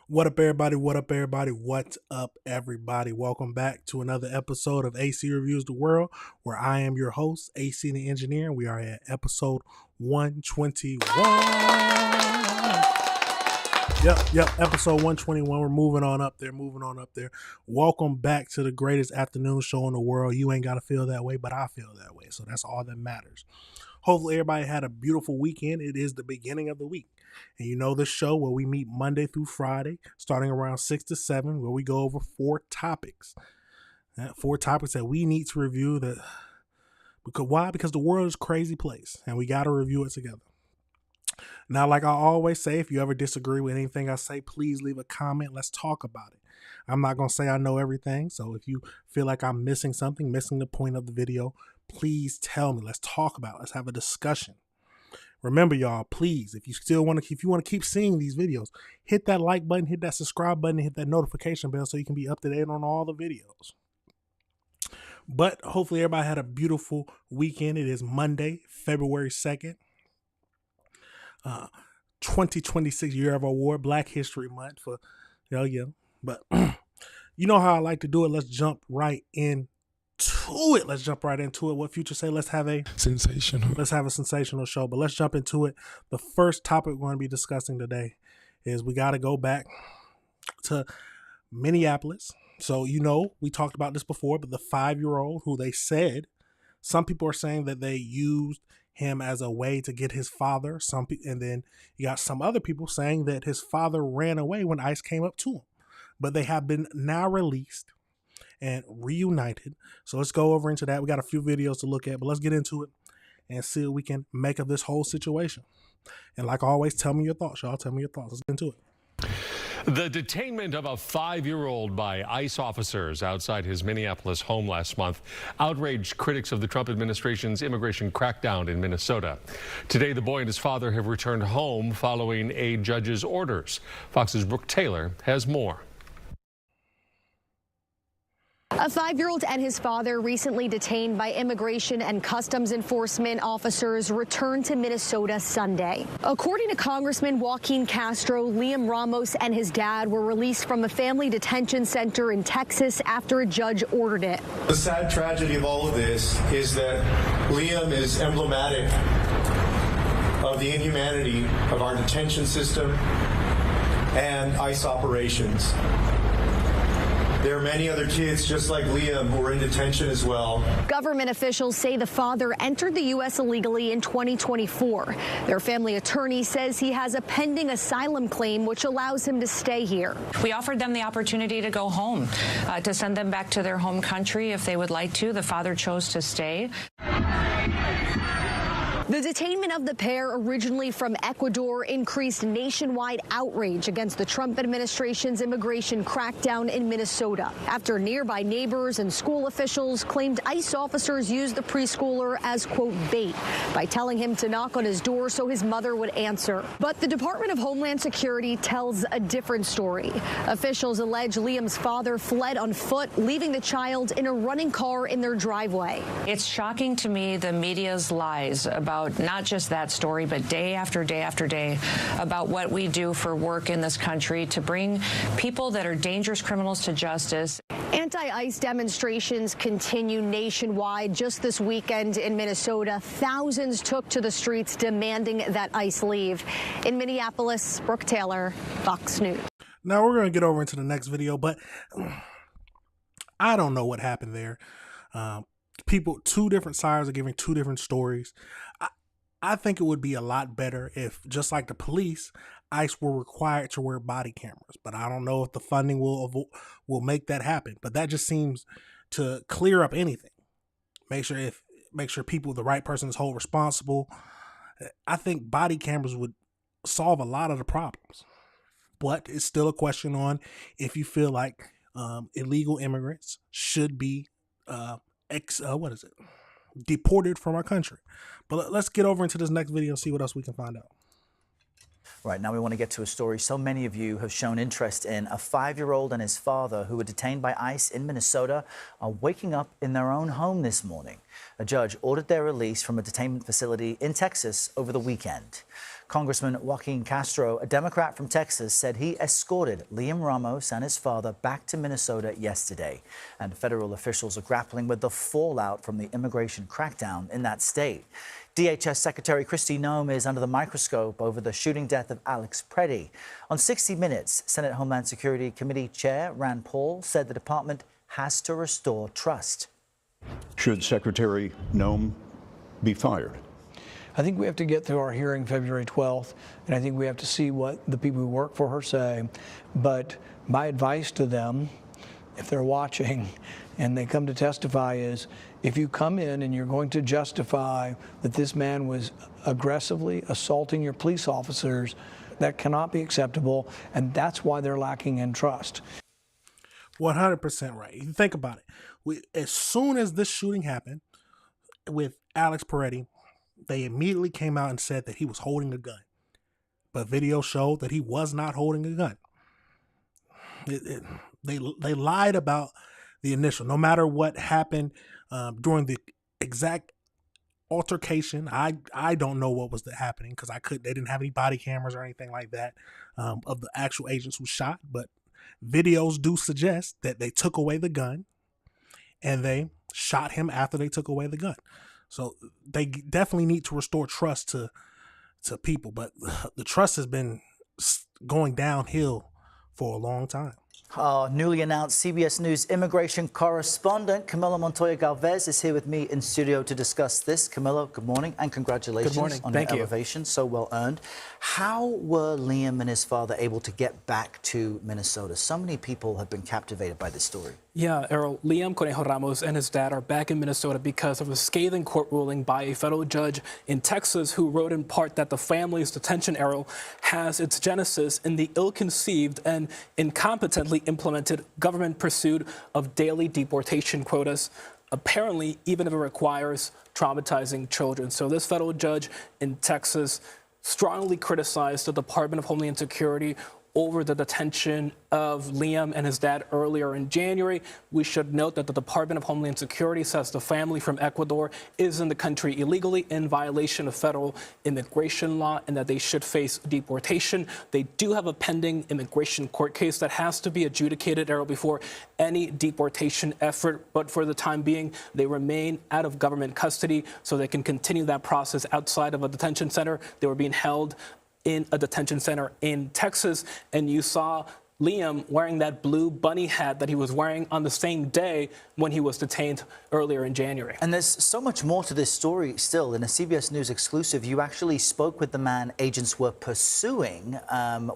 What up, everybody? What up, everybody? What's up, everybody? Welcome back to another episode of AC Reviews the World, where I am your host, AC the Engineer, and we are at episode 121. Yep, episode 121. We're moving on up there. Welcome back to the greatest afternoon show in the world. You ain't got to feel that way, but I feel that way, so that's all that matters. Hopefully, everybody had a beautiful weekend. It is the beginning of the week. And you know the show where we meet Monday through Friday, starting around 6 to 7, where we go over four topics. Four topics that we need to review. Why? Because the world is a crazy place, and we got to review it together. Now, like I always say, if you ever disagree with anything I say, please leave a comment. Let's talk about it. I'm not going to say I know everything, so if you feel like I'm missing something, missing the point of the video, please tell me. Let's talk about it. Let's have a discussion. Remember, y'all, please, if you want to keep seeing these videos, hit that like button, hit that subscribe button, and hit that notification bell so you can be up to date on all the videos. But hopefully everybody had a beautiful weekend. It is Monday, February 2nd, 2026, year of our war, Black History Month for But you know how I like to do it. Let's jump right into it. What Future say? Let's have a sensational show. But let's jump into it. The first topic we're going to be discussing today is we got to go back to Minneapolis. So, we talked about this before, but the 5-year-old who they said, some people are saying that they used him as a way to get his father. And then you got some other people saying that his father ran away when ICE came up to him. But they have been now released and reunited. So let's go over into that. We got a few videos to look at, but let's get into it and see what we can make of this whole situation. And like always, tell me your thoughts, y'all. Tell me your thoughts. Let's get into it. The detainment of a 5-year-old by ICE officers outside his Minneapolis home last month outraged critics of the Trump administration's immigration crackdown in Minnesota. Today, the boy and his father have returned home following a judge's orders. Fox's Brooke Taylor has more. A 5-year-old and his father, recently detained by Immigration and Customs Enforcement officers, returned to Minnesota Sunday. According to Congressman Joaquin Castro, Liam Ramos and his dad were released from a family detention center in Texas after a judge ordered it. The sad tragedy of all of this is that Liam is emblematic of the inhumanity of our detention system and ICE operations. There are many other kids just like Liam who are in detention as well. Government officials say the father entered the U.S. illegally in 2024. Their family attorney says he has a pending asylum claim which allows him to stay here. We offered them the opportunity to go home, to send them back to their home country if they would like to. The father chose to stay. The detainment of the pair, originally from Ecuador, increased nationwide outrage against the Trump administration's immigration crackdown in Minnesota after nearby neighbors and school officials claimed ICE officers used the preschooler as, quote, bait by telling him to knock on his door so his mother would answer. But the Department of Homeland Security tells a different story. Officials allege Liam's father fled on foot, leaving the child in a running car in their driveway. It's shocking to me the media's lies about not just that story, but day after day after day about what we do for work in this country to bring people that are dangerous criminals to justice. Anti-ICE demonstrations continue nationwide. Just this weekend in Minnesota, thousands took to the streets demanding that ICE leave. In Minneapolis, Brooke Taylor, Fox News. Now we're going to get over into the next video, but I don't know what happened there. Two different sides are giving two different stories. I think it would be a lot better if, just like the police, ICE were required to wear body cameras. But I don't know if the funding will make that happen. But that just seems to clear up anything. Make sure the right person is held responsible. I think body cameras would solve a lot of the problems. But it's still a question on if you feel like illegal immigrants should be deported from our country. But let's get over into this next video and see what else we can find out. Right, now we want to get to a story so many of you have shown interest in. A 5-year-old and his father, who were detained by ICE in Minnesota, are waking up in their own home this morning. A judge ordered their release from a detainment facility in Texas over the weekend. Congressman Joaquin Castro, a Democrat from Texas, said he escorted Liam Ramos and his father back to Minnesota yesterday. And federal officials are grappling with the fallout from the immigration crackdown in that state. DHS Secretary Kristi Noem is under the microscope over the shooting death of Alex Preddy. On 60 Minutes, Senate Homeland Security Committee Chair Rand Paul said the department has to restore trust. Should Secretary Noem be fired? I think we have to get through our hearing February 12th, and I think we have to see what the people who work for her say. But my advice to them, if they're watching and they come to testify, is if you come in and you're going to justify that this man was aggressively assaulting your police officers, that cannot be acceptable, and that's why they're lacking in trust. 100% right. You think about it. As soon as this shooting happened with Alex Preddy, they immediately came out and said that he was holding a gun. But video showed that he was not holding a gun. They lied about the initial. No matter what happened during the exact altercation, I don't know what was happening because they didn't have any body cameras or anything like that of the actual agents who shot. But videos do suggest that they took away the gun and they shot him after they took away the gun. So they definitely need to restore trust to people, but the trust has been going downhill for a long time. Our newly announced CBS News immigration correspondent, Camilo Montoya Galvez, is here with me in studio to discuss this. Camilo, good morning and congratulations on your elevation. So well earned. How were Liam and his father able to get back to Minnesota? So many people have been captivated by this story. Yeah, Errol, Liam Conejo Ramos and his dad are back in Minnesota because of a scathing court ruling by a federal judge in Texas who wrote in part that the family's detention, Errol, has its genesis in the ill-conceived and incompetently implemented government pursuit of daily deportation quotas, apparently even if it requires traumatizing children. So this federal judge in Texas strongly criticized the Department of Homeland Security over the detention of Liam and his dad earlier in January. We should note that the Department of Homeland Security says the family from Ecuador is in the country illegally in violation of federal immigration law and that they should face deportation. They do have a pending immigration court case that has to be adjudicated, Errol, before any deportation effort. But for the time being, they remain out of government custody so they can continue that process outside of a detention center. They were being held in a detention center in Texas, and you saw Liam wearing that blue bunny hat that he was wearing on the same day when he was detained earlier in January. And there's so much more to this story still. In a CBS News exclusive, you actually spoke with the man agents were pursuing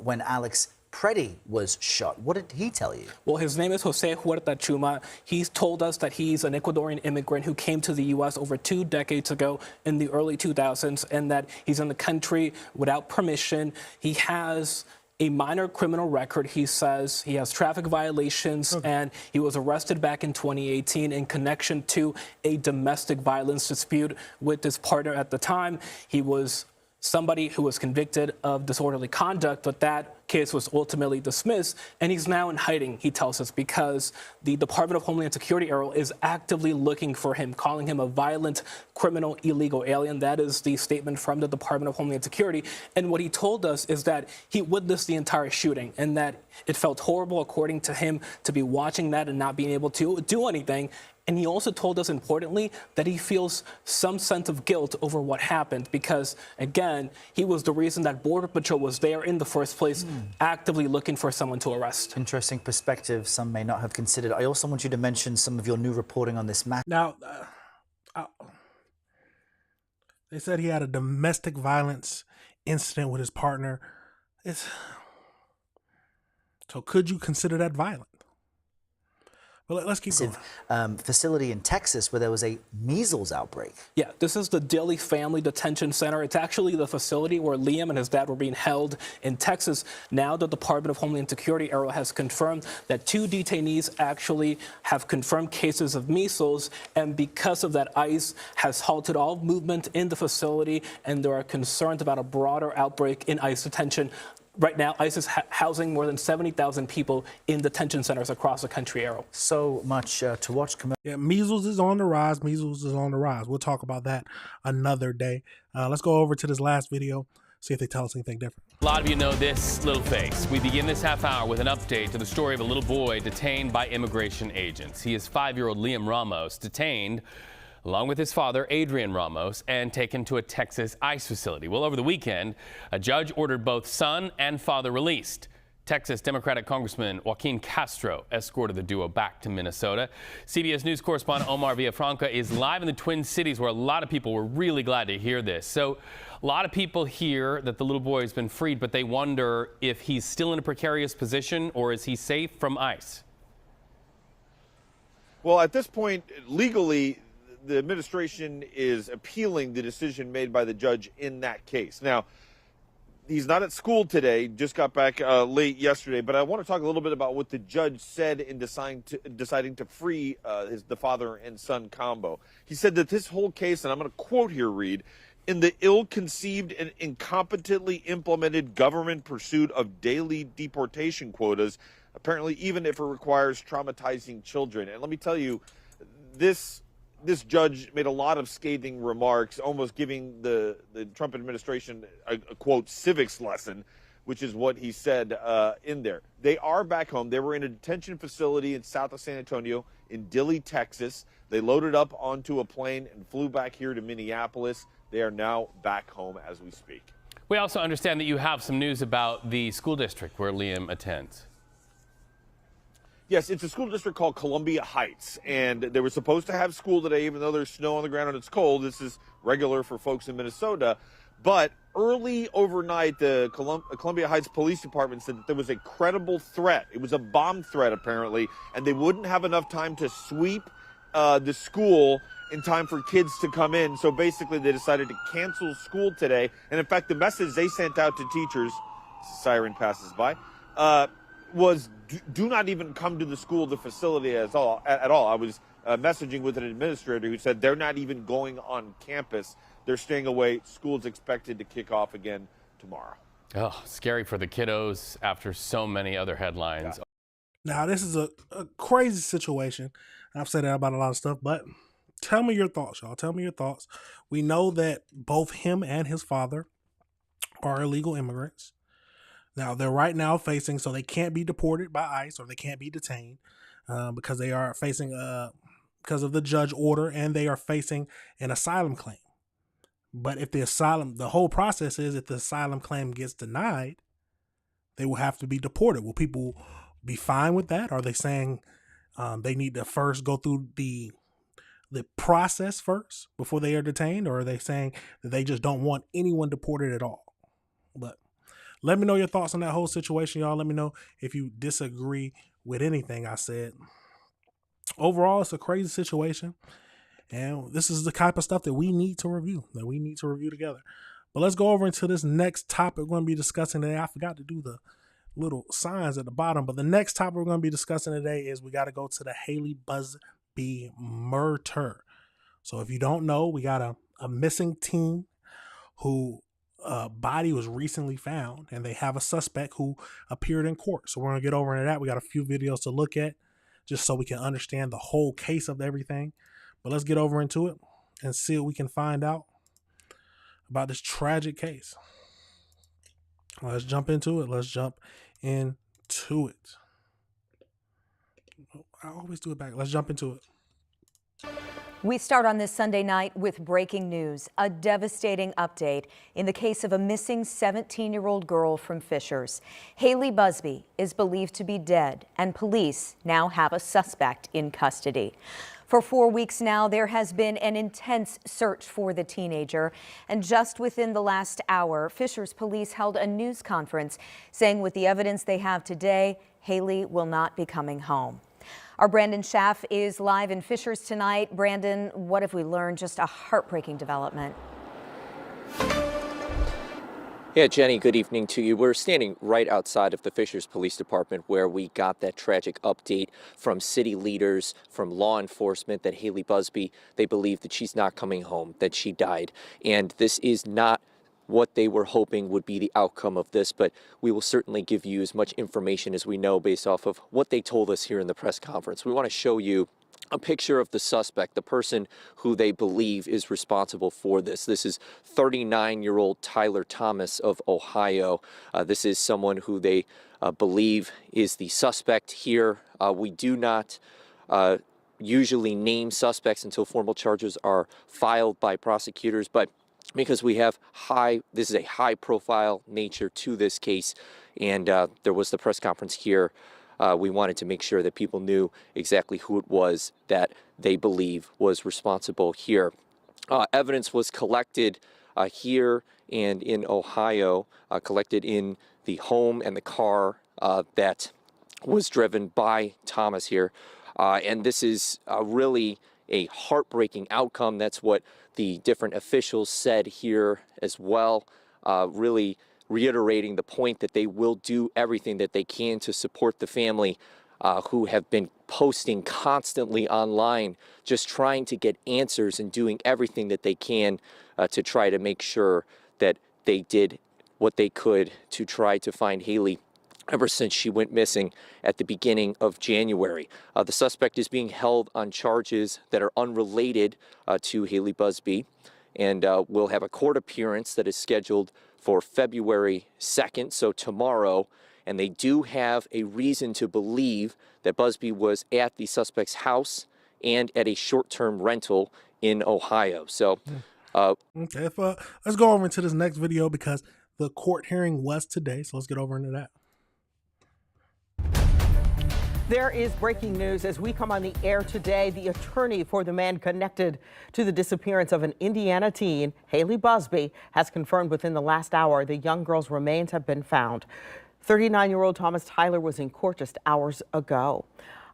when Alex Preddy was shot. What did he tell you? Well, his name is Jose Huerta Chuma. He's told us that he's an Ecuadorian immigrant who came to the U.S. over 2 decades ago in the early 2000s, and that he's in the country without permission. He has a minor criminal record. He says he has traffic violations, and he was arrested back in 2018 in connection to a domestic violence dispute with his partner at the time. He was somebody who was convicted of disorderly conduct, but that case was ultimately dismissed, and he's now in hiding, he tells us, because the Department of Homeland Security, Errol, is actively looking for him, calling him a violent, criminal, illegal alien. That is the statement from the Department of Homeland Security. And what he told us is that he witnessed the entire shooting and that it felt horrible, according to him, to be watching that and not being able to do anything. And he also told us, importantly, that he feels some sense of guilt over what happened because, again, he was the reason that Border Patrol was there in the first place, actively looking for someone to arrest. Interesting perspective some may not have considered. I also want you to mention some of your new reporting on this matter. Now, they said he had a domestic violence incident with his partner. So could you consider that violent? Well, let's keep going. Facility in Texas where there was a measles outbreak. Yeah, this is the Dilley Family Detention Center. It's actually the facility where Liam and his dad were being held in Texas. Now the Department of Homeland Security, Errol, has confirmed that 2 detainees actually have confirmed cases of measles, and because of that, ICE has halted all movement in the facility, and there are concerns about a broader outbreak in ICE detention. Right now, ICE is housing more than 70,000 people in detention centers across the country, Errol. So much to watch. Yeah, measles is on the rise. Measles is on the rise. We'll talk about that another day. Let's go over to this last video, see if they tell us anything different. A lot of you know this little face. We begin this half hour with an update to the story of a little boy detained by immigration agents. He is 5-year-old Liam Ramos, detained along with his father, Adrian Ramos, and taken to a Texas ICE facility. Well, over the weekend, a judge ordered both son and father released. Texas Democratic Congressman Joaquin Castro escorted the duo back to Minnesota. CBS News correspondent Omar Villafranca is live in the Twin Cities, where a lot of people were really glad to hear this. So a lot of people hear that the little boy has been freed, but they wonder if he's still in a precarious position or is he safe from ICE? Well, at this point, legally, the administration is appealing the decision made by the judge in that case. Now, he's not at school today, just got back late yesterday, but I want to talk a little bit about what the judge said in deciding to free the father and son combo. He said that this whole case, and I'm going to quote here, Reed, in the ill-conceived and incompetently implemented government pursuit of daily deportation quotas, apparently even if it requires traumatizing children. And let me tell you, this judge made a lot of scathing remarks, almost giving the Trump administration a quote, civics lesson, which is what he said in there. They are back home. They were in a detention facility in south of San Antonio in Dilley, Texas. They loaded up onto a plane and flew back here to Minneapolis. They are now back home as we speak. We also understand that you have some news about the school district where Liam attends. Yes, it's a school district called Columbia Heights, and they were supposed to have school today, even though there's snow on the ground and it's cold. This is regular for folks in Minnesota. But early overnight, the Columbia Heights Police Department said that there was a credible threat. It was a bomb threat, apparently, and they wouldn't have enough time to sweep the school in time for kids to come in. So basically, they decided to cancel school today. And in fact, the message they sent out to teachers, siren passes by, was do not even come to the school, the facility at all. I was messaging with an administrator who said they're not even going on campus. They're staying away. School's expected to kick off again tomorrow. Oh, scary for the kiddos after so many other headlines. Yeah. Now, this is a crazy situation. I've said that about a lot of stuff, but tell me your thoughts, y'all. Tell me your thoughts. We know that both him and his father are illegal immigrants. Now, they're right now facing, so they can't be deported by ICE or they can't be detained because they are facing, because of the judge order, and they are facing an asylum claim. But if the whole process is if the asylum claim gets denied, they will have to be deported. Will people be fine with that? Are they saying they need to first go through the process first before they are detained? Or are they saying that they just don't want anyone deported at all? But let me know your thoughts on that whole situation, y'all. Let me know if you disagree with anything I said. Overall, it's a crazy situation. And this is the type of stuff that we need to review, together. But let's go over into this next topic we're going to be discussing today. I forgot to do the little signs at the bottom. But the next topic we're going to be discussing today is we got to go to the Haley Busby murder. So if you don't know, we got a missing teen who body was recently found, and they have a suspect who appeared in court. So we're going to get over into that. We got a few videos to look at just so we can understand the whole case of everything. But let's get over into it and see what we can find out about this tragic case. Let's jump into it. I always do it back. Let's jump into it. We start on this Sunday night with breaking news, a devastating update in the case of a missing 17-year-old girl from Fishers. Haley Busby is believed to be dead, and police now have a suspect in custody. For 4 weeks now, there has been an intense search for the teenager, and just within the last hour, Fishers police held a news conference saying with the evidence they have today, Haley will not be coming home. Our Brandon Schaff is live in Fishers tonight. Brandon, what have we learned? Just a heartbreaking development. Yeah, Jenny, good evening to you. We're standing right outside of the Fishers Police Department where we got that tragic update from city leaders, from law enforcement, that Haley Busby, they believe that she's not coming home, that she died. And this is not what they were hoping would be the outcome of this, but we will certainly give you as much information as we know based off of what they told us here in the press conference. We want to show you a picture of the suspect, the person who they believe is responsible for this. This is 39-year-old Tyler Thomas of Ohio. This is someone who they believe is the suspect here. We do not usually name suspects until formal charges are filed by prosecutors, but because we have this is a high-profile nature to this case, and there was the press conference here. We wanted to make sure that people knew exactly who it was that they believe was responsible here. Evidence was collected here and in Ohio, collected in the home and the car that was driven by Thomas here. And this is really a heartbreaking outcome. That's what the different officials said here as well, really reiterating the point that they will do everything that they can to support the family who have been posting constantly online, just trying to get answers and doing everything that they can to try to make sure that they did what they could to try to find Haley ever since she went missing at the beginning of January. The suspect is being held on charges that are unrelated to Haley Busby, and will have a court appearance that is scheduled for February 2nd, so tomorrow, and they do have a reason to believe that Busby was at the suspect's house and at a short-term rental in Ohio. So, okay, let's go over into this next video because the court hearing was today, so let's get over into that. There is breaking news as we come on the air today. The attorney for the man connected to the disappearance of an Indiana teen, Haley Busby, has confirmed within the last hour the young girl's remains have been found. 39-year-old Thomas Tyler was in court just hours ago.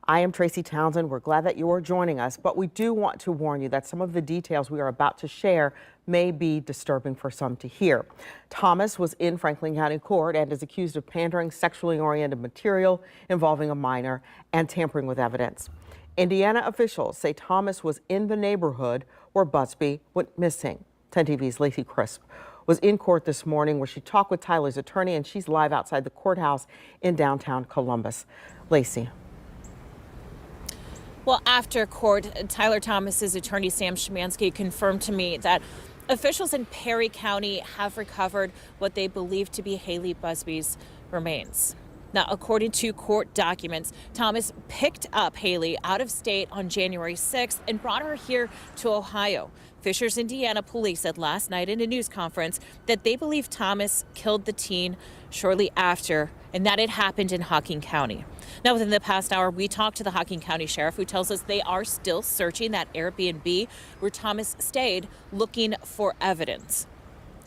I am Tracy Townsend. We're glad that you are joining us, but we do want to warn you that some of the details we are about to share may be disturbing for some to hear. Thomas was in Franklin County Court and is accused of pandering sexually oriented material involving a minor and tampering with evidence. Indiana officials say Thomas was in the neighborhood where Busby went missing. 10 TV's Lacey Crisp was in court this morning where she talked with Tyler's attorney, and she's live outside the courthouse in downtown Columbus. Lacey. Well, after court, Tyler Thomas's attorney, Sam Szymanski, confirmed to me that officials in Perry County have recovered what they believe to be Haley Busby's remains. Now, according to court documents, Thomas picked up Haley out of state on January 6th and brought her here to Ohio. Fishers, Indiana police said last night in a news conference that they believe Thomas killed the teen shortly after, and that it happened in Hocking County. Now, within the past hour, we talked to the Hocking County Sheriff, who tells us they are still searching that Airbnb where Thomas stayed, looking for evidence.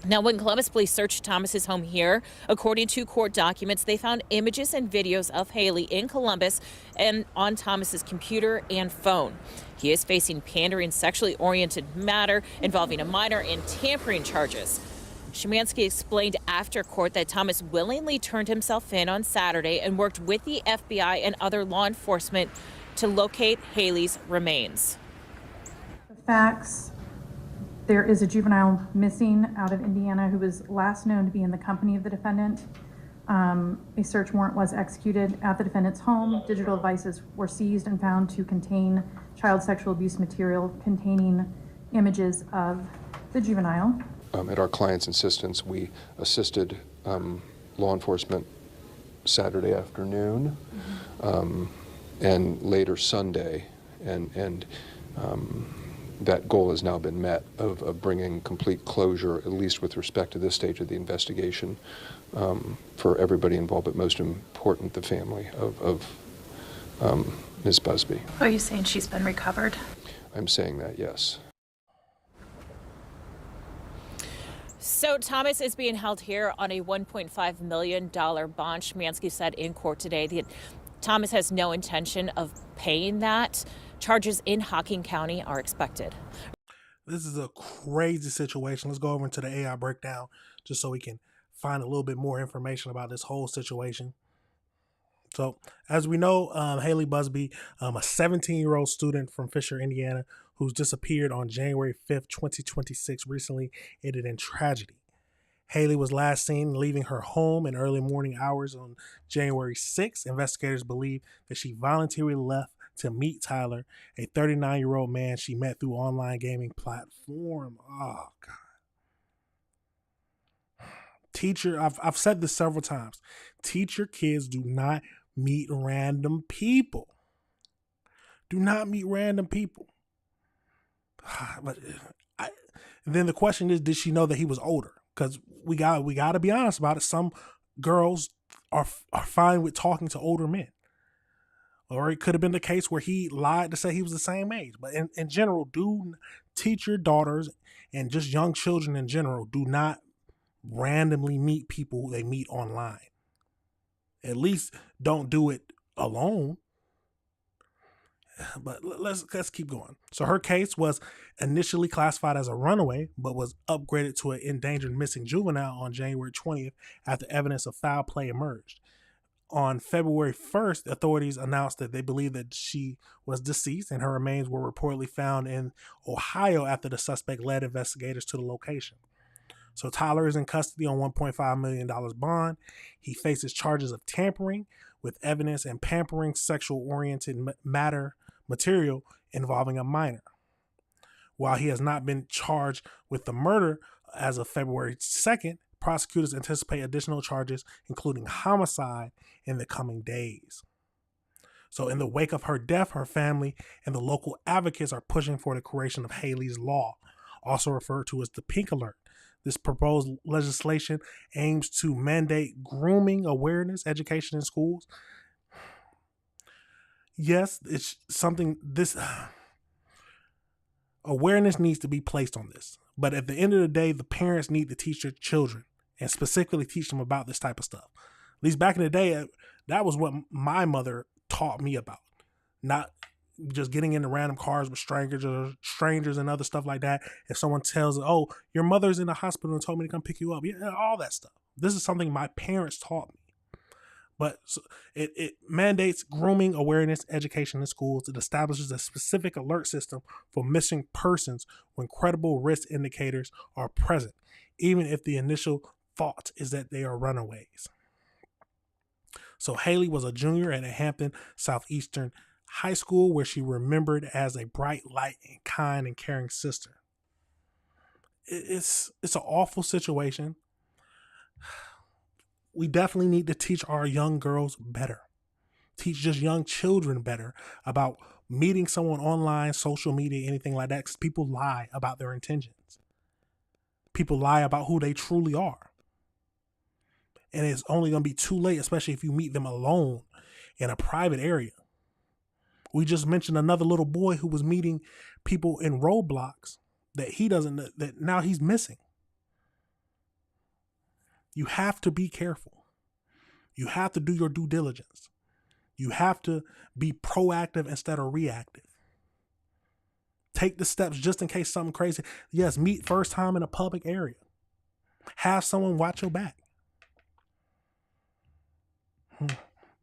Now, when Columbus police searched Thomas's home here, according to court documents, they found images and videos of Haley in Columbus and on Thomas's computer and phone. He is facing pandering sexually oriented matter involving a minor and tampering charges. Szymanski explained after court that Thomas willingly turned himself in on Saturday and worked with the FBI and other law enforcement to locate Haley's remains. The facts: there is a juvenile missing out of Indiana who was last known to be in the company of the defendant. A search warrant was executed at the defendant's home. Digital devices were seized and found to contain child sexual abuse material containing images of the juvenile. At our client's insistence, we assisted law enforcement Saturday afternoon and later Sunday, and that goal has now been met of bringing complete closure, at least with respect to this stage of the investigation, for everybody involved, but most important, the family of Ms. Busby. Are you saying she's been recovered? I'm saying that, yes. So Thomas is being held here on a $1.5 million bond. Szymanski said in court today that Thomas has no intention of paying that. Charges in Hocking County are expected. This is a crazy situation. Let's go over into the AI breakdown just so we can find a little bit more information about this whole situation. So, as we know, Haley Busby, a 17-year-old student from Fisher, Indiana, who's disappeared on January 5th, 2026, recently ended in tragedy. Haley was last seen leaving her home in early morning hours on January 6th. Investigators believe that she voluntarily left to meet Tyler, a 39-year-old man she met through online gaming platform. Oh, God. Teacher, I've said this several times. Teach your kids, do not meet random people. Do not meet random people. But then the question is, did she know that he was older? Because we got to be honest about it. Some girls are fine with talking to older men. Or it could have been the case where he lied to say he was the same age. But in general, do teach your daughters and just young children in general, do not randomly meet people they meet online. At least don't do it alone. But let's keep going. So her case was initially classified as a runaway, but was upgraded to an endangered missing juvenile on January 20th after evidence of foul play emerged. On February 1st, authorities announced that they believe that she was deceased and her remains were reportedly found in Ohio after the suspect led investigators to the location. So Tyler is in custody on $1.5 million bond. He faces charges of tampering with evidence and pampering sexual-oriented material involving a minor. While he has not been charged with the murder as of February 2nd, prosecutors anticipate additional charges, including homicide, in the coming days. So in the wake of her death, her family and the local advocates are pushing for the creation of Haley's Law, also referred to as the Pink Alert. This proposed legislation aims to mandate grooming awareness education in schools. Yes, it's something this awareness needs to be placed on this. But at the end of the day, the parents need to teach their children and specifically teach them about this type of stuff. At least back in the day, that was what my mother taught me about. Not just getting into random cars with strangers and other stuff like that. If someone tells, oh, your mother's in the hospital and told me to come pick you up. Yeah, all that stuff. This is something my parents taught me. But it mandates grooming awareness education in schools. It establishes a specific alert system for missing persons when credible risk indicators are present, even if the initial thought is that they are runaways. So Haley was a junior at Hampton Southeastern High School, where she remembered as a bright light and kind and caring sister. It's an awful situation. We definitely need to teach our young girls better. Teach just young children better about meeting someone online, social media, anything like that, because people lie about their intentions. People lie about who they truly are. And it's only going to be too late, especially if you meet them alone in a private area. We just mentioned another little boy who was meeting people in Roblox that now he's missing. You have to be careful. You have to do your due diligence. You have to be proactive instead of reactive. Take the steps just in case something crazy. Yes, meet first time in a public area. Have someone watch your back.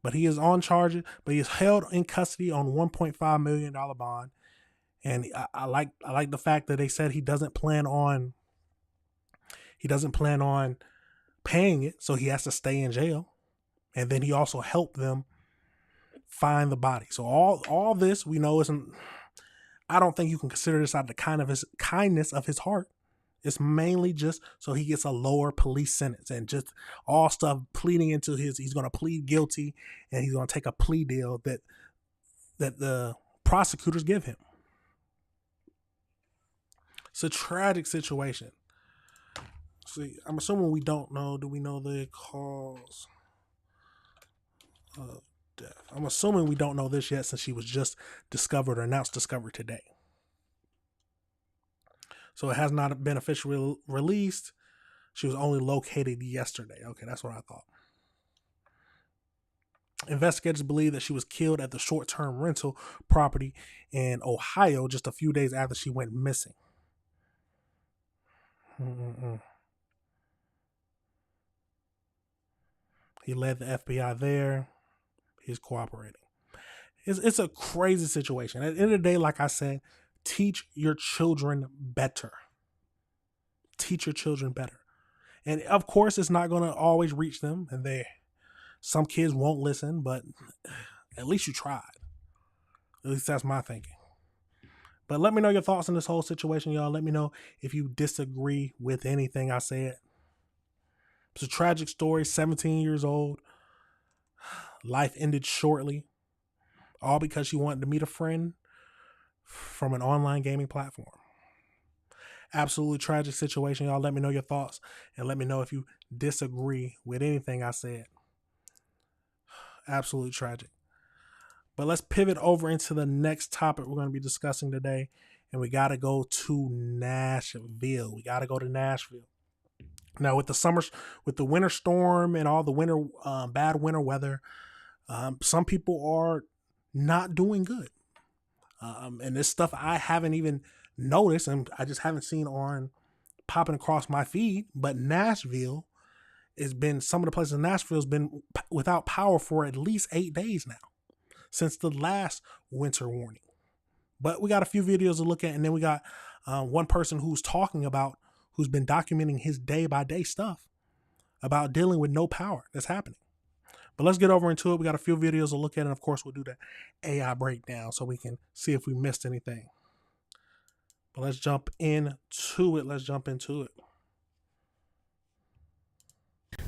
But he is on charges, but he is held in custody on $1.5 million bond. And I like the fact that they said he doesn't plan on paying it, so he has to stay in jail. And then he also helped them find the body. So all this we know isn't. I don't think you can consider this out of the kindness of his heart. It's mainly just so he gets a lower police sentence and just all stuff pleading into he's going to plead guilty and he's going to take a plea deal that the prosecutors give him. It's a tragic situation. See, I'm assuming we don't know. Do we know the cause of death? I'm assuming we don't know this yet since she was just discovered or announced discovered today. So it has not been officially released. She was only located yesterday. Okay, that's what I thought. Investigators believe that she was killed at the short-term rental property in Ohio just a few days after she went missing. He led the FBI there. He's cooperating. It's a crazy situation. At the end of the day, like I said, teach your children better. Teach your children better. And of course, it's not going to always reach them. And some kids won't listen, but at least you tried. At least that's my thinking. But let me know your thoughts on this whole situation, y'all. Let me know if you disagree with anything I said. It's a tragic story, 17 years old. Life ended shortly. All because she wanted to meet a friend from an online gaming platform. Absolutely tragic situation, y'all. Let me know your thoughts and let me know if you disagree with anything I said. Absolutely tragic. But let's pivot over into the next topic we're going to be discussing today. And we got to go to Nashville. Now, with the winter storm and all the bad winter weather, some people are not doing good. And this stuff I haven't even noticed, and I just haven't seen popping across my feed. But Nashville some of the places in Nashville has been without power for at least 8 days now, since the last winter warning. But we got a few videos to look at, and then we got one person who's been documenting his day-by-day stuff about dealing with no power that's happening. But let's get over into it. We got a few videos to look at, and of course, we'll do the AI breakdown so we can see if we missed anything. But let's jump into it.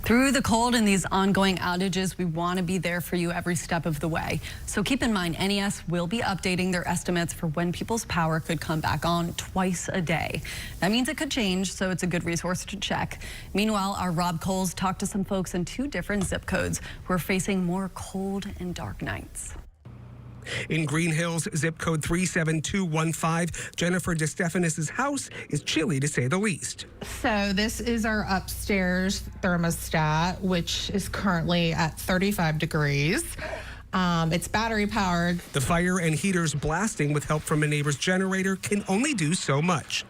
Through the cold and these ongoing outages, we want to be there for you every step of the way. So keep in mind, NES will be updating their estimates for when people's power could come back on twice a day. That means it could change, so it's a good resource to check. Meanwhile, our Rob Coles talked to some folks in 2 different zip codes who are facing more cold and dark nights. In Green Hills, zip code 37215, Jennifer DeStefanis' house is chilly to say the least. So this is our upstairs thermostat, which is currently at 35 degrees. It's battery powered. The fire and heaters blasting with help from a neighbor's generator can only do so much.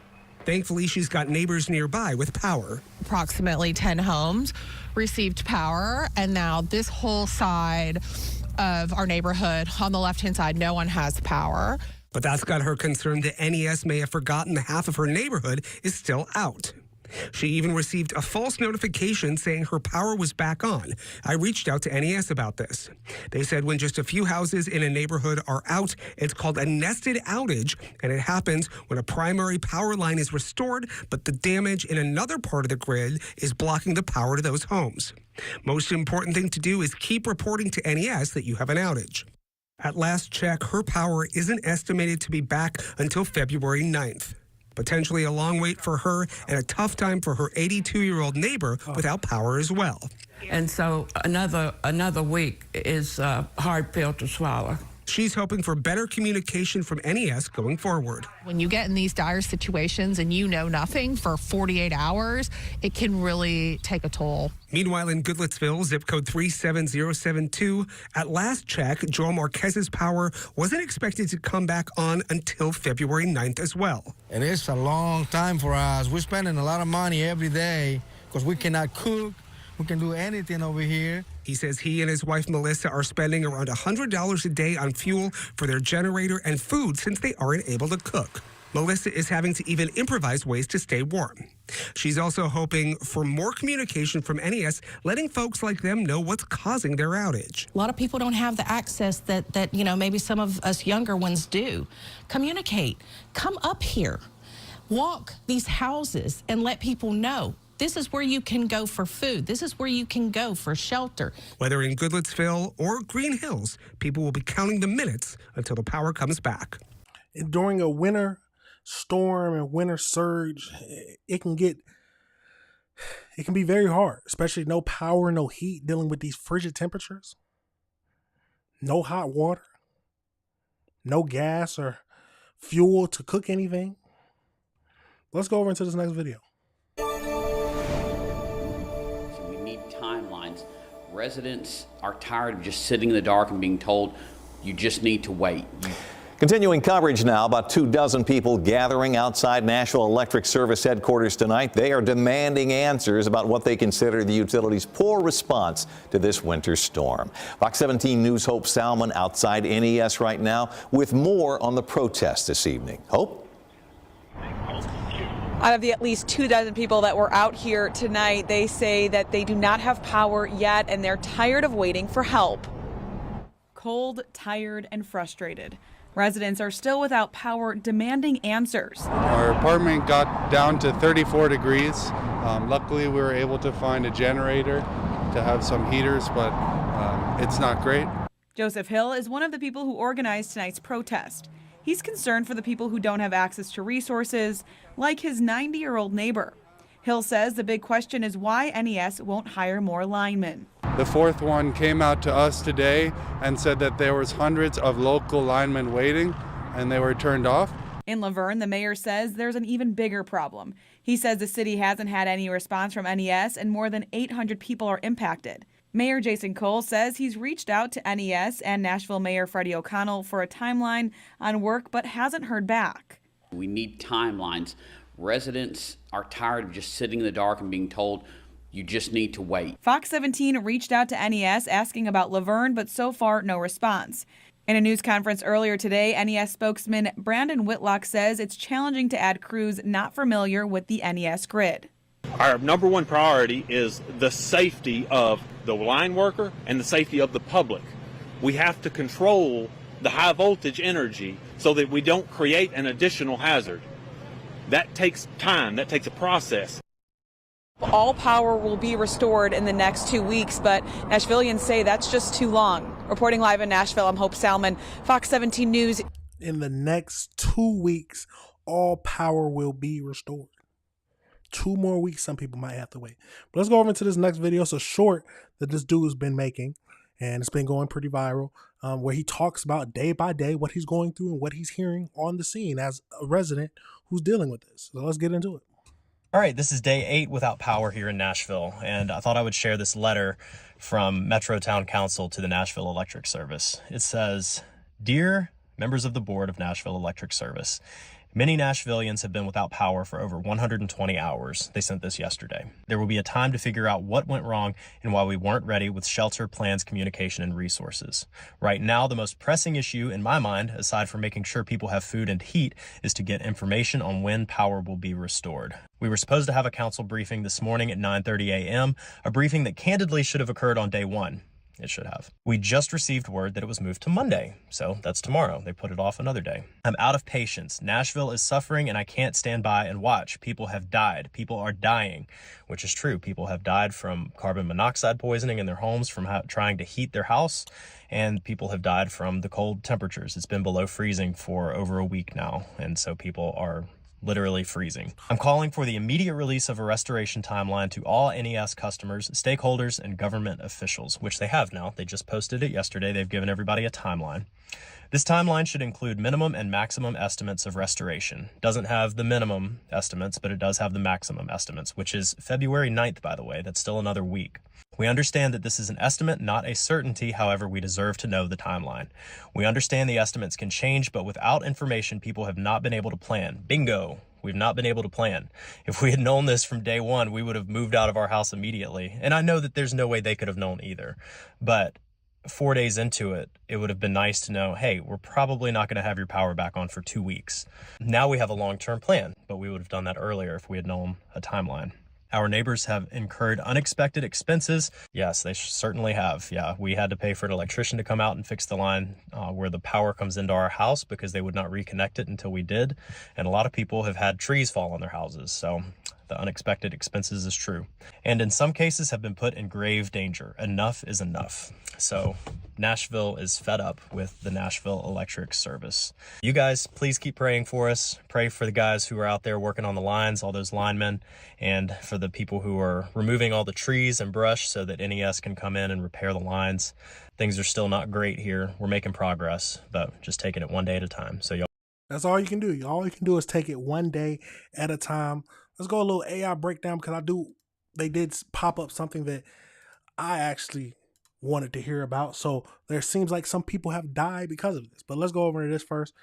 Thankfully, she's got neighbors nearby with power. Approximately 10 homes received power, and now this whole side of our neighborhood on the left-hand side, no one has power. But that's got her concerned that NES may have forgotten the half of her neighborhood is still out. She even received a false notification saying her power was back on. I reached out to NES about this. They said when just a few houses in a neighborhood are out, it's called a nested outage, and it happens when a primary power line is restored, but the damage in another part of the grid is blocking the power to those homes. Most important thing to do is keep reporting to NES that you have an outage. At last check, her power isn't estimated to be back until February 9th. Potentially a long wait for her and a tough time for her 82-year-old neighbor without power as well. And so another week is a hard pill to swallow. She's hoping for better communication from NES going forward. When you get in these dire situations and you know nothing for 48 hours, it can really take a toll. Meanwhile, in Goodlettsville, zip code 37072, at last check, Joel Marquez's power wasn't expected to come back on until February 9th as well. And it's a long time for us. We're spending a lot of money every day because we cannot cook. We can do anything over here. He says he and his wife, Melissa, are spending around $100 a day on fuel for their generator and food since they aren't able to cook. Melissa is having to even improvise ways to stay warm. She's also hoping for more communication from NES, letting folks like them know what's causing their outage. A lot of people don't have the access that maybe some of us younger ones do. Communicate. Come up here. Walk these houses and let people know. This is where you can go for food. This is where you can go for shelter. Whether in Goodlettsville or Green Hills, people will be counting the minutes until the power comes back. And during a winter storm and winter surge, it can be very hard, especially no power, no heat, dealing with these frigid temperatures, no hot water, no gas or fuel to cook anything. Let's go over into this next video. We need timelines Residents are tired of just sitting in the dark and being told, you just need to wait. Continuing coverage now, about 24 people gathering outside Nashville Electric Service headquarters tonight. They are demanding answers about what they consider the utility's poor response to this winter storm. Fox 17 News' Hope Salmon outside NES right now with more on the protest this evening. Hope? Out of the at least 24 people that were out here tonight, they say that they do not have power yet and they're tired of waiting for help. Cold, tired, and frustrated. Residents are still without power, demanding answers. Our apartment got down to 34 degrees. Luckily, we were able to find a generator to have some heaters, but it's not great. Joseph Hill is one of the people who organized tonight's protest. He's concerned for the people who don't have access to resources, like his 90-year-old neighbor. Hill says the big question is why NES won't hire more linemen. The fourth one came out to us today and said that there was hundreds of local linemen waiting and they were turned off. In Laverne, the mayor says there's an even bigger problem. He says the city hasn't had any response from NES and more than 800 people are impacted. Mayor Jason Cole says he's reached out to NES and Nashville Mayor Freddie O'Connell for a timeline on work but hasn't heard back. We need timelines. Residents are tired of just sitting in the dark and being told, you just need to wait. Fox 17 reached out to NES asking about Laverne, but so far no response. In a news conference earlier today, NES spokesman Brandon Whitlock says it's challenging to add crews not familiar with the NES grid. Our number one priority is the safety of the line worker and the safety of the public. We have to control the high voltage energy so that we don't create an additional hazard. That takes time, that takes a process. All power will be restored in the next 2 weeks, but Nashvillians say that's just too long. Reporting live in Nashville, I'm Hope Salmon, Fox 17 News. In the next 2 weeks, all power will be restored. 2 more weeks, some people might have to wait. But let's go over into this next video. It's a short that this dude has been making, and it's been going pretty viral, where he talks about day by day what he's going through and what he's hearing on the scene as a resident who's dealing with this. So let's get into it. All right, this is day 8 without power here in Nashville, and I thought I would share this letter from Metro Town Council to the Nashville Electric Service. It says, "Dear members of the board of Nashville Electric Service, many Nashvillians have been without power for over 120 hours. They sent this yesterday. There will be a time to figure out what went wrong and why we weren't ready with shelter, plans, communication, and resources. Right now, the most pressing issue in my mind, aside from making sure people have food and heat, is to get information on when power will be restored. We were supposed to have a council briefing this morning at 9:30 a.m., a briefing that candidly should have occurred on day 1. It should have. We just received word that it was moved to Monday, so that's tomorrow. They put it off another day. I'm out of patience. Nashville is suffering and I can't stand by and watch. People have died. People are dying, which is true. People have died from carbon monoxide poisoning in their homes, from trying to heat their house, and people have died from the cold temperatures. It's been below freezing for over a week now, and so people are literally freezing. I'm calling for the immediate release of a restoration timeline to all NES customers, stakeholders, and government officials, which they have now. They just posted it yesterday. They've given everybody a timeline. This timeline should include minimum and maximum estimates of restoration. Doesn't have the minimum estimates, but it does have the maximum estimates, which is February 9th, by the way. That's still another week. We understand that this is an estimate, not a certainty. However, we deserve to know the timeline. We understand the estimates can change, but without information, people have not been able to plan. Bingo. We've not been able to plan. If we had known this from day 1, we would have moved out of our house immediately. And I know that there's no way they could have known either. But 4 days into it, it would have been nice to know, hey, we're probably not going to have your power back on for 2 weeks. Now we have a long-term plan, but we would have done that earlier if we had known a timeline. Our neighbors have incurred unexpected expenses. Yes, they certainly have. Yeah, we had to pay for an electrician to come out and fix the line where the power comes into our house because they would not reconnect it until we did. And a lot of people have had trees fall on their houses. So the unexpected expenses is true. And in some cases have been put in grave danger. Enough is enough. So Nashville is fed up with the Nashville Electric Service. You guys, please keep praying for us. Pray for the guys who are out there working on the lines, all those linemen, and for the people who are removing all the trees and brush so that NES can come in and repair the lines. Things are still not great here. We're making progress, but just taking it one day at a time. So y'all. That's all you can do. All you can do is take it one day at a time. Let's go a little AI breakdown because they did pop up something that I actually wanted to hear about. So there seems like some people have died because of this. But let's go over to this first.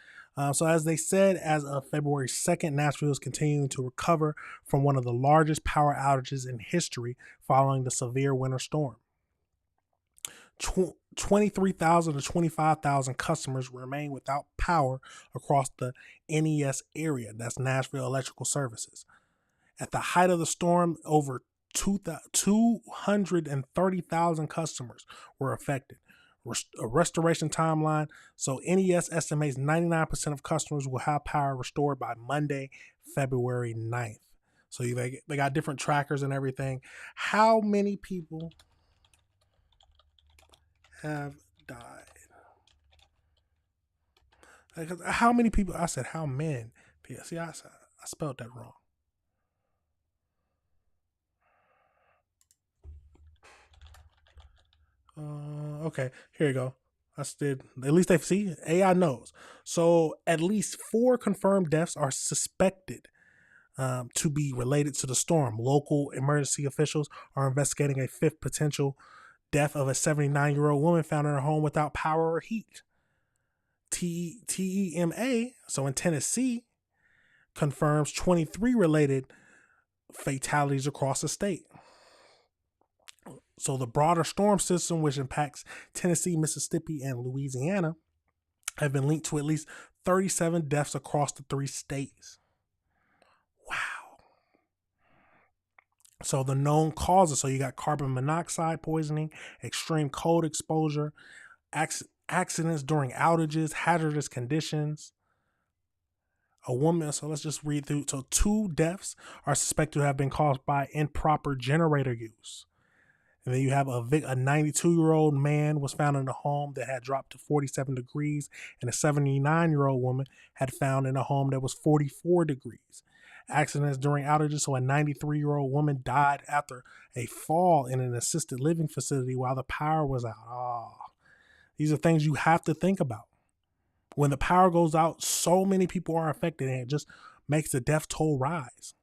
So as they said, as of February 2nd, Nashville is continuing to recover from one of the largest power outages in history following the severe winter storm. 23,000 to 25,000 customers remain without power across the NES area. That's Nashville Electrical Services. At the height of the storm, over 230,000 customers were affected. A restoration timeline. So NES estimates 99% of customers will have power restored by Monday, February 9th. So they got different trackers and everything. How many people have died? How many people? I said how many. See, I spelled that wrong. Okay, here you go. At least they see AI knows. So at least 4 confirmed deaths are suspected to be related to the storm. Local emergency officials are investigating a 5th potential death of a 79-year-old woman found in her home without power or heat. TEMA, so in Tennessee, confirms 23 related fatalities across the state. So the broader storm system, which impacts Tennessee, Mississippi, and Louisiana, have been linked to at least 37 deaths across the 3 states. Wow. So the known causes, so you got carbon monoxide poisoning, extreme cold exposure, accidents during outages, hazardous conditions. A woman, so let's just read through. So 2 deaths are suspected to have been caused by improper generator use. And then you have a 92-year-old man was found in a home that had dropped to 47 degrees, and a 79-year-old woman had found in a home that was 44 degrees. Accidents during outages, so a 93-year-old woman died after a fall in an assisted living facility while the power was out. These are things you have to think about. When the power goes out, so many people are affected, and it just makes the death toll rise.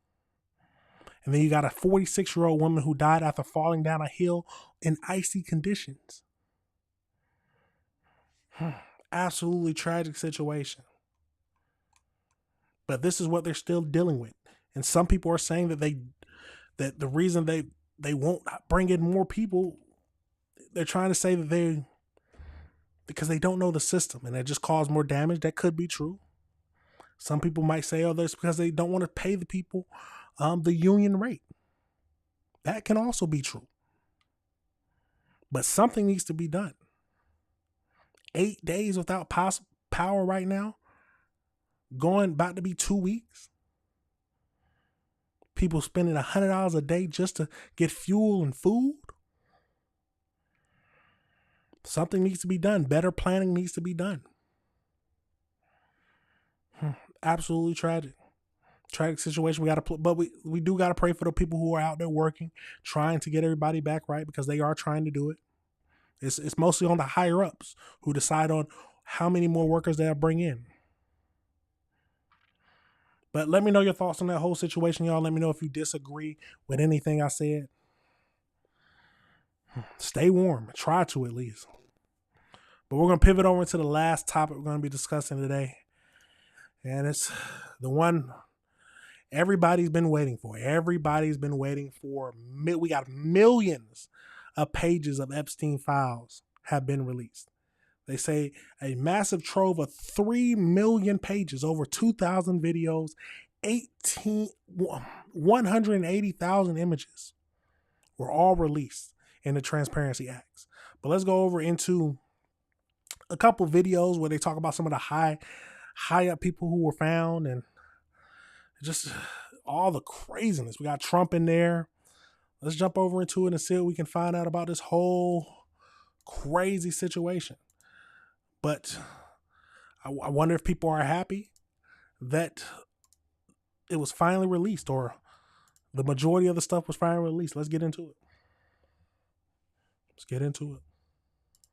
And then you got a 46-year-old woman who died after falling down a hill in icy conditions. Absolutely tragic situation. But this is what they're still dealing with. And some people are saying that that the reason they won't bring in more people, they're trying to say that because they don't know the system and it just caused more damage. That could be true. Some people might say, that's because they don't want to pay the people the union rate. That can also be true. But something needs to be done. 8 days without power right now, about to be 2 weeks. People spending $100 a day just to get fuel and food. Something needs to be done. Better planning needs to be done. Absolutely tragic situation. But we do got to pray for the people who are out there working, trying to get everybody back right, because they are trying to do it. It's mostly on the higher ups who decide on how many more workers they'll bring in. But let me know your thoughts on that whole situation, y'all. Let me know if you disagree with anything I said. Stay warm. Try to, at least. But we're going to pivot over to the last topic we're going to be discussing today. And it's the one everybody's been waiting for. We got millions of pages of Epstein files have been released. They say a massive trove of 3 million pages, over 2,000 videos, 180,000 images were all released in the Transparency Acts. But let's go over into a couple videos where they talk about some of the high up people who were found and just all the craziness. We got Trump in there. Let's jump over into it and see what we can find out about this whole crazy situation. But I wonder if people are happy that it was finally released, or the majority of the stuff was finally released. Let's get into it.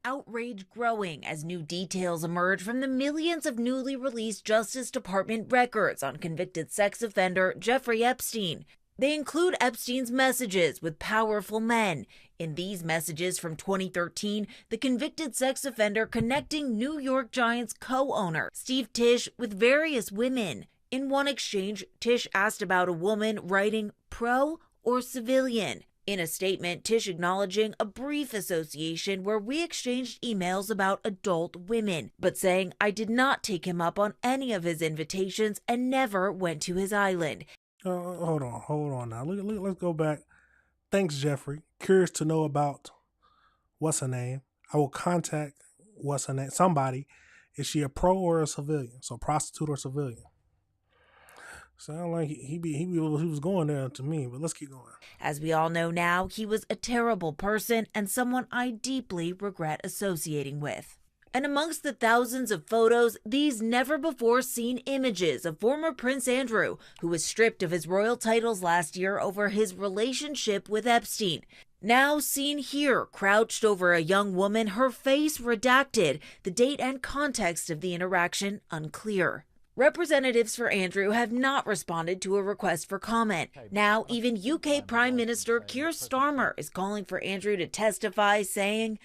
Outrage growing as new details emerge from the millions of newly released Justice Department records on convicted sex offender Jeffrey Epstein. They include Epstein's messages with powerful men. In these messages from 2013, the convicted sex offender connecting New York Giants co-owner Steve Tisch with various women. In one exchange, Tisch asked about a woman writing pro or civilian. In a statement, Tisch acknowledging a brief association where we exchanged emails about adult women, but saying I did not take him up on any of his invitations and never went to his island. Hold on now. Let's go back. Thanks, Jeffrey. Curious to know about what's her name. I will contact what's her name. Somebody. Is she a pro or a civilian? So prostitute or civilian? Sound like he was going there to me, but let's keep going. As we all know now, he was a terrible person and someone I deeply regret associating with. And amongst the thousands of photos, these never-before-seen images of former Prince Andrew, who was stripped of his royal titles last year over his relationship with Epstein. Now seen here, crouched over a young woman, her face redacted, the date and context of the interaction unclear. Representatives for Andrew have not responded to a request for comment. Now, even UK Prime Minister Keir Starmer is calling for Andrew to testify, saying,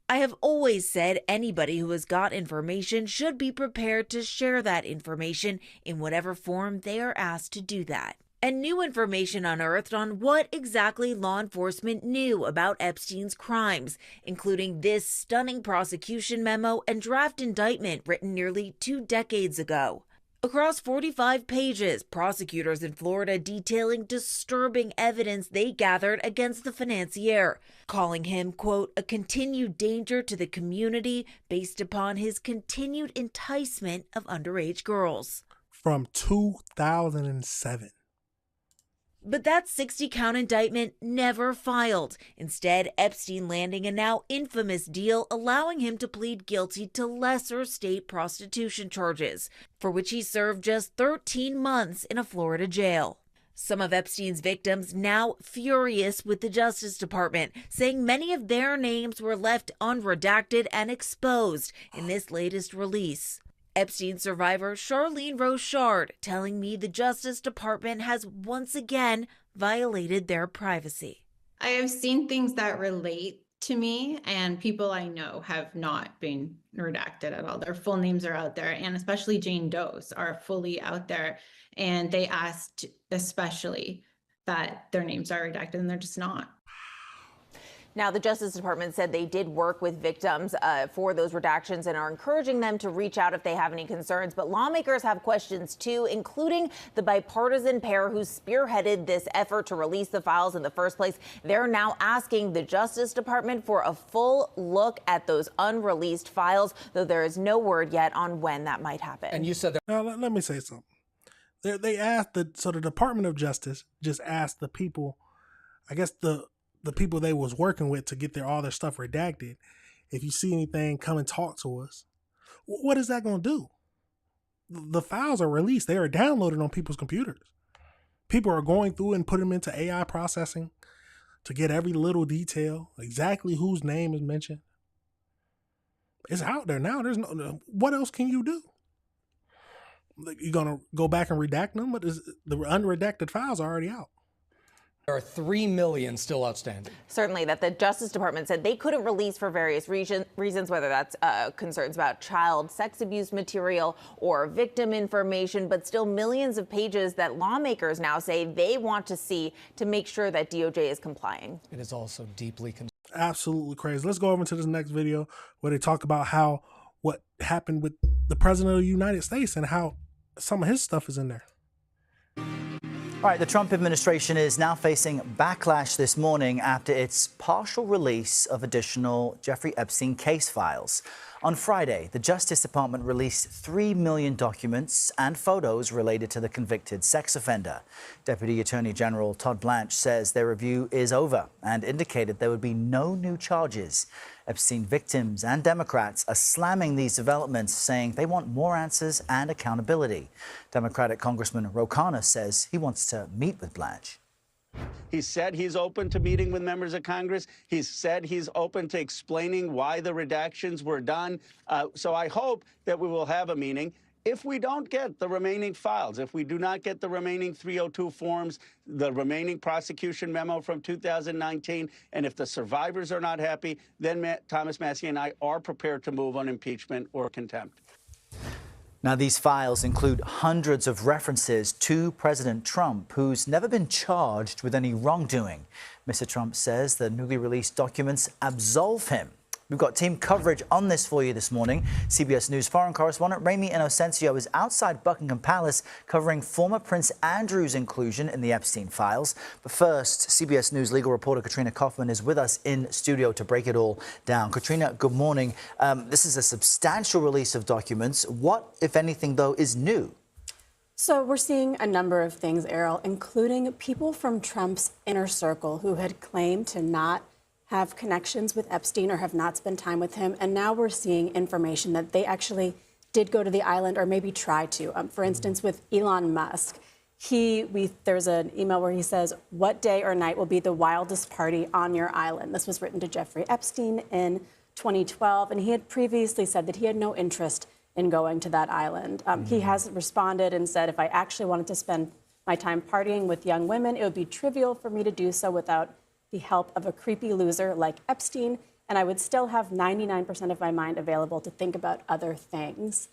I have always said anybody who has got information should be prepared to share that information in whatever form they are asked to do that. And new information unearthed on what exactly law enforcement knew about Epstein's crimes, including this stunning prosecution memo and draft indictment written nearly 2 decades ago. Across 45 pages, prosecutors in Florida detailing disturbing evidence they gathered against the financier, calling him, quote, a continued danger to the community based upon his continued enticement of underage girls. From 2007. But that 60-count indictment never filed. Instead, Epstein landing a now infamous deal allowing him to plead guilty to lesser state prostitution charges, for which he served just 13 months in a Florida jail. Some of Epstein's victims now furious with the Justice Department, saying many of their names were left unredacted and exposed in this latest release. Epstein survivor Charlene Rochard telling me the Justice Department has once again violated their privacy. I have seen things that relate to me, and people I know have not been redacted at all. Their full names are out there, and especially Jane Doe's are fully out there. And they asked especially that their names are redacted, and they're just not. Now, the Justice Department said they did work with victims for those redactions and are encouraging them to reach out if they have any concerns. But lawmakers have questions, too, including the bipartisan pair who spearheaded this effort to release the files in the first place. They're now asking the Justice Department for a full look at those unreleased files, though there is no word yet on when that might happen. And you said that. Now, let me say something. They asked the Department of Justice just asked the people, I guess the people they was working with to get all their stuff redacted, if you see anything, come and talk to us. What is that going to do? The files are released. They are downloaded on people's computers. People are going through and putting them into AI processing to get every little detail, exactly whose name is mentioned. It's out there now. There's no. What else can you do? You're going to go back and redact them, but the unredacted files are already out. There are 3 million still outstanding. Certainly, that the Justice Department said they couldn't release for various reasons, whether that's concerns about child sex abuse material or victim information, but still millions of pages that lawmakers now say they want to see to make sure that DOJ is complying. It is also deeply absolutely crazy. Let's go over to this next video where they talk about what happened with the President of the United States and how some of his stuff is in there. All right, the Trump administration is now facing backlash this morning after its partial release of additional Jeffrey Epstein case files. On Friday, the Justice Department released 3 million documents and photos related to the convicted sex offender. Deputy Attorney General Todd Blanche says their review is over and indicated there would be no new charges. Epstein victims and Democrats are slamming these developments, saying they want more answers and accountability. Democratic Congressman Ro Khanna says he wants to meet with Blanche. He said he's open to meeting with members of Congress. He said he's open to explaining why the redactions were done. So I hope that we will have a meeting. If we don't get the remaining files, if we do not get the remaining 302 forms, the remaining prosecution memo from 2019, and if the survivors are not happy, then Thomas Massie and I are prepared to move on impeachment or contempt. Now, these files include hundreds of references to President Trump, who's never been charged with any wrongdoing. Mr. Trump says the newly released documents absolve him. We've got team coverage on this for you this morning. CBS News foreign correspondent Remi Inocencio is outside Buckingham Palace covering former Prince Andrew's inclusion in the Epstein files. But first, CBS News legal reporter Katrina Kaufman is with us in studio to break it all down. Katrina, good morning. This is a substantial release of documents. What, if anything, though, is new? So we're seeing a number of things, Errol, including people from Trump's inner circle who had claimed to not have connections with Epstein or have not spent time with him. And now we're seeing information that they actually did go to the island or maybe try to. For instance, with Elon Musk, there's an email where he says, "What day or night will be the wildest party on your island?" This was written to Jeffrey Epstein in 2012. And he had previously said that he had no interest in going to that island. He has responded and said, if I actually wanted to spend my time partying with young women, it would be trivial for me to do so without the help of a creepy loser like Epstein, and I would still have 99% of my mind available to think about other things.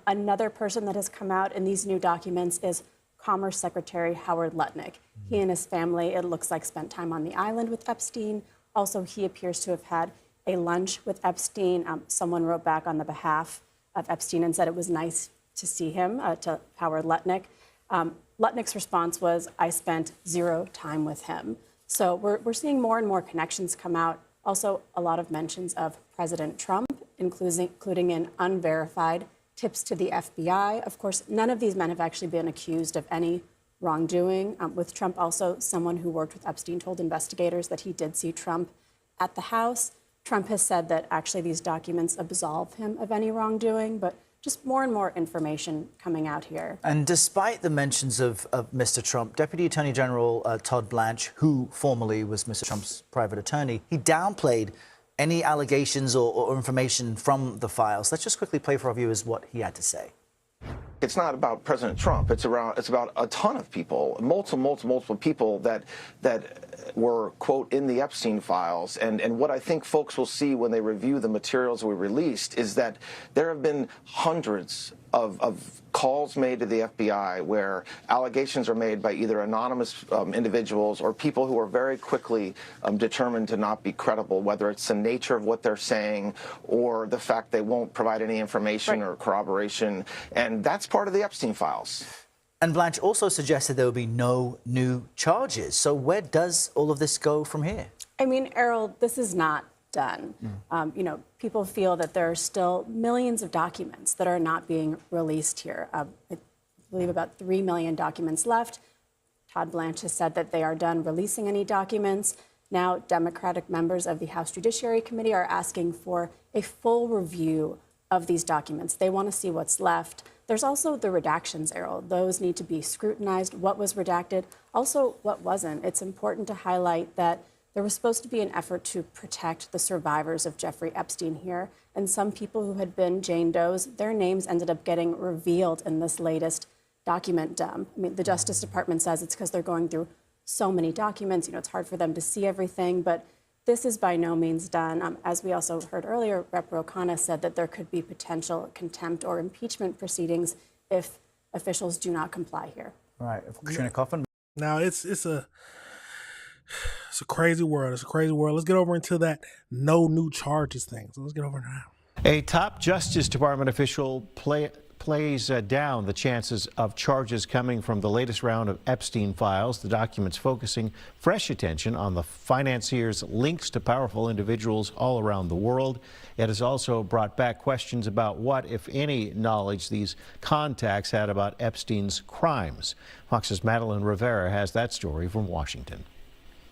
Another person that has come out in these new documents is Commerce Secretary Howard Lutnick. He and his family, it looks like, spent time on the island with Epstein. Also, he appears to have had a lunch with Epstein. Someone wrote back on the behalf of Epstein and said it was nice to see him, to Howard Lutnick. Lutnick's response was, "I spent zero time with him." So we're seeing more and more connections come out. Also, a lot of mentions of President Trump, including in unverified tips to the FBI. Of course, none of these men have actually been accused of any wrongdoing. With Trump, also, someone who worked with Epstein told investigators that he did see Trump at the house. Trump has said that actually these documents absolve him of any wrongdoing, but just more and more information coming out here. And despite the mentions of Mr. Trump, Deputy Attorney General Todd Blanche, who formerly was Mr. Trump's private attorney, he downplayed any allegations or information from the files. Let's just quickly play for our viewers what he had to say. It's not about President Trump. It's about a ton of people, multiple people that were, quote, in the Epstein files. And what I think folks will see when they review the materials we released is that there have been hundreds of calls made to the FBI where allegations are made by either anonymous individuals or people who are very quickly determined to not be credible, whether it's the nature of what they're saying or the fact they won't provide any information or corroboration. And that's part of the Epstein files. And Blanche also suggested there will be no new charges. So where does all of this go from here? I mean, Errol, this is not done. You know, people feel that there are still millions of documents that are not being released here. I believe about 3 million documents left. Todd Blanche has said that they are done releasing any documents. Now, Democratic members of the House Judiciary Committee are asking for a full review of these documents. They want to see what's left. There's also the redactions, Errol. Those need to be scrutinized. What was redacted, also what wasn't. It's important to highlight that there was supposed to be an effort to protect the survivors of Jeffrey Epstein here. And some people who had been Jane Does, their names ended up getting revealed in this latest document dump. I mean, the Justice Department says it's because they're going through so many documents. You know, it's hard for them to see everything. But this is by no means done. As we also heard earlier, Rep. Ro Khanna said that there could be potential contempt or impeachment proceedings if officials do not comply here. All right. Katrina Kaufman. Now, it's a crazy world. It's a crazy world. Let's get over into that no new charges thing. So let's get over now. A top Justice Department official plays down the chances of charges coming from the latest round of Epstein files. The documents focusing fresh attention on the financier's links to powerful individuals all around the world. It has also brought back questions about what, if any, knowledge these contacts had about Epstein's crimes. Fox's Madeline Rivera has that story from Washington.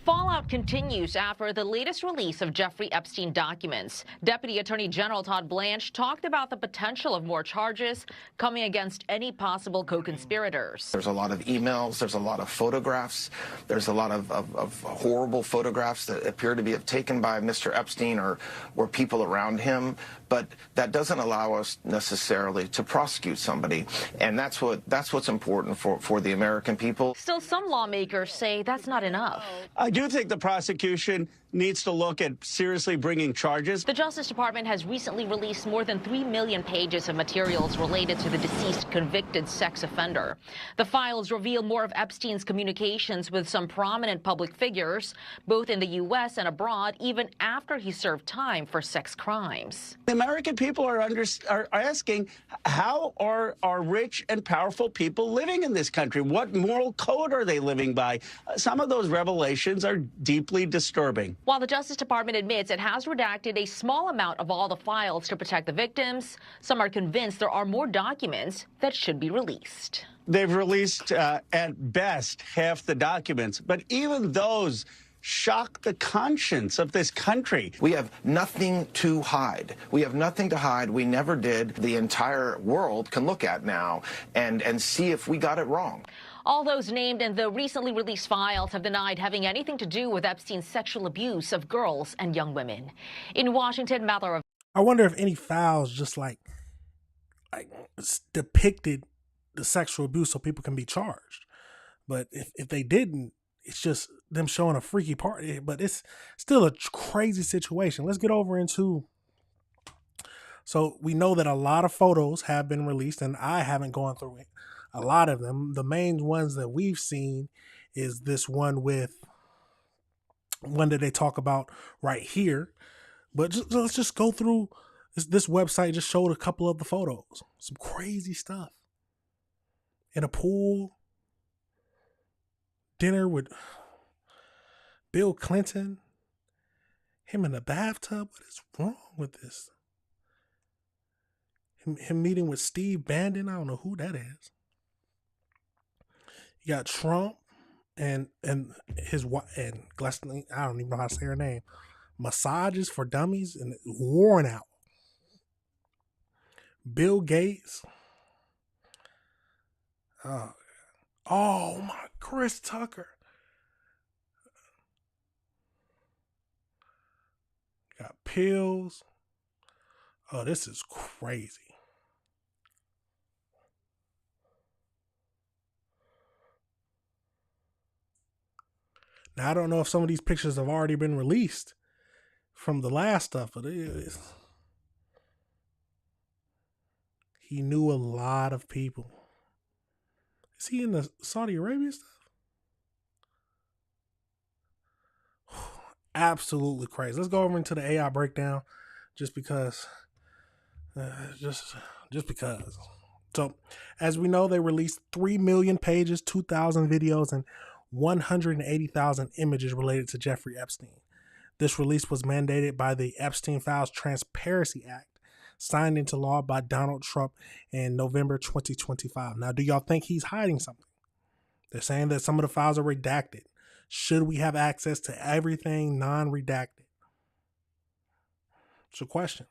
Fallout continues after the latest release of Jeffrey Epstein documents. Deputy Attorney General Todd Blanche talked about the potential of more charges coming against any possible co-conspirators. There's a lot of emails, there's a lot of photographs, there's a lot of horrible photographs that appear to be taken by Mr. Epstein or people around him, but that doesn't allow us necessarily to prosecute somebody, and that's what's important for the American people. Still, some lawmakers say that's not enough. I do think the prosecution needs to look at seriously bringing charges. The Justice Department has recently released more than 3 million pages of materials related to the deceased convicted sex offender. The files reveal more of Epstein's communications with some prominent public figures, both in the U.S. and abroad, even after he served time for sex crimes. The American people are asking, how are rich and powerful people living in this country? What moral code are they living by? Some of those revelations are deeply disturbing. While the Justice Department admits it has redacted a small amount of all the files to protect the victims, some are convinced there are more documents that should be released. They've released, at best, half the documents, but even those shock the conscience of this country. We have nothing to hide. We have nothing to hide. We never did. The entire world can look at now and see if we got it wrong. All those named in the recently released files have denied having anything to do with Epstein's sexual abuse of girls and young women. In Washington, Mather. I wonder if any files just like depicted the sexual abuse so people can be charged. But if they didn't, it's just them showing a freaky part. But it's still a crazy situation. Let's get over into. So we know that a lot of photos have been released, and I haven't gone through it. A lot of them. The main ones that we've seen is this one that they talk about right here. But let's just go through this website. Just showed a couple of the photos. Some crazy stuff. In a pool. Dinner with Bill Clinton. Him in the bathtub. What is wrong with this? Him meeting with Steve Bannon. I don't know who that is. You got Trump and his wife and Glenn, I don't even know how to say her name. Massages for dummies and worn out. Bill Gates. Oh my, Chris Tucker. Got pills. Oh, this is crazy. Now, I don't know if some of these pictures have already been released from the last stuff, but he knew a lot of people. Is he in the Saudi Arabia stuff? Absolutely crazy. Let's go over into the AI breakdown just because. Just because. So, as we know, they released 3 million pages, 2,000 videos, and 180,000 images related to Jeffrey Epstein. This release was mandated by the Epstein Files Transparency Act, signed into law by Donald Trump in November 2025. Now, do y'all think he's hiding something? They're saying that some of the files are redacted. Should we have access to everything non-redacted? It's a question.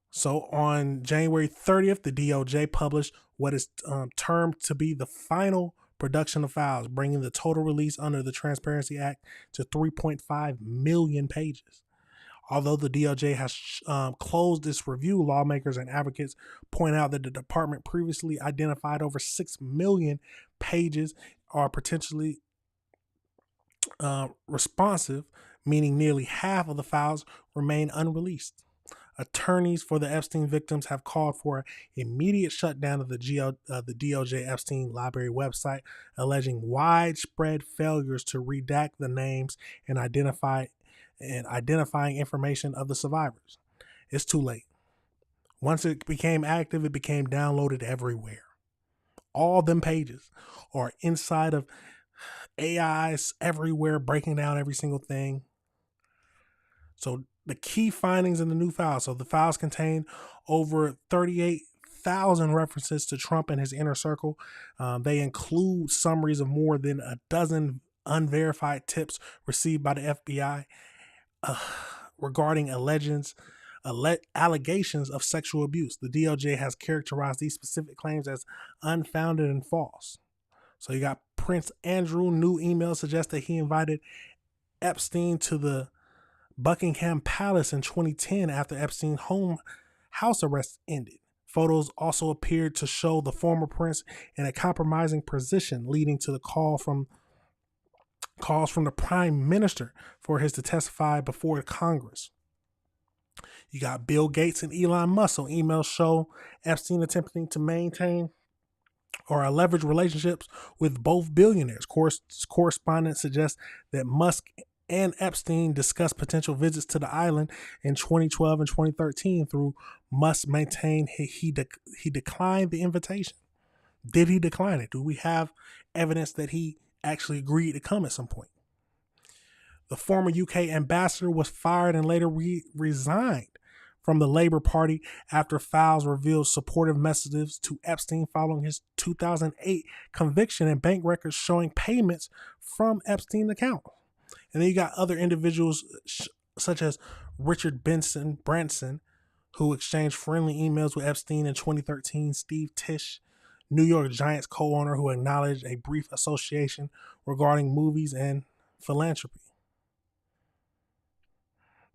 So on January 30th, the DOJ published what is termed to be the final production of files, bringing the total release under the Transparency Act to 3.5 million pages. Although the DOJ has closed this review, lawmakers and advocates point out that the department previously identified over 6 million pages are potentially responsive, meaning nearly half of the files remain unreleased. Attorneys for the Epstein victims have called for immediate shutdown of the DOJ Epstein Library website, alleging widespread failures to redact the names and identifying information of the survivors. It's too late. Once it became active, it became downloaded everywhere. All them pages are inside of AIs everywhere, breaking down every single thing. So the key findings in the new files. So the files contain over 38,000 references to Trump and his inner circle. They include summaries of more than a dozen unverified tips received by the FBI regarding allegations of sexual abuse. The DOJ has characterized these specific claims as unfounded and false. So you got Prince Andrew. New emails suggest that he invited Epstein to the Buckingham Palace in 2010 after Epstein's house arrest ended. Photos also appeared to show the former prince in a compromising position, leading to the calls from the prime minister for his to testify before Congress. You got Bill Gates and Elon Musk. So emails show Epstein attempting to maintain or leverage relationships with both billionaires. Correspondence suggests that Musk and Epstein discussed potential visits to the island in 2012 and 2013. Through Musk maintained he declined the invitation. Did he decline it? Do we have evidence that he actually agreed to come at some point? The former UK ambassador was fired and later resigned from the Labour Party after files revealed supportive messages to Epstein following his 2008 conviction and bank records showing payments from Epstein's account. And then you got other individuals such as Richard Branson, who exchanged friendly emails with Epstein in 2013, Steve Tisch, New York Giants co-owner, who acknowledged a brief association regarding movies and philanthropy.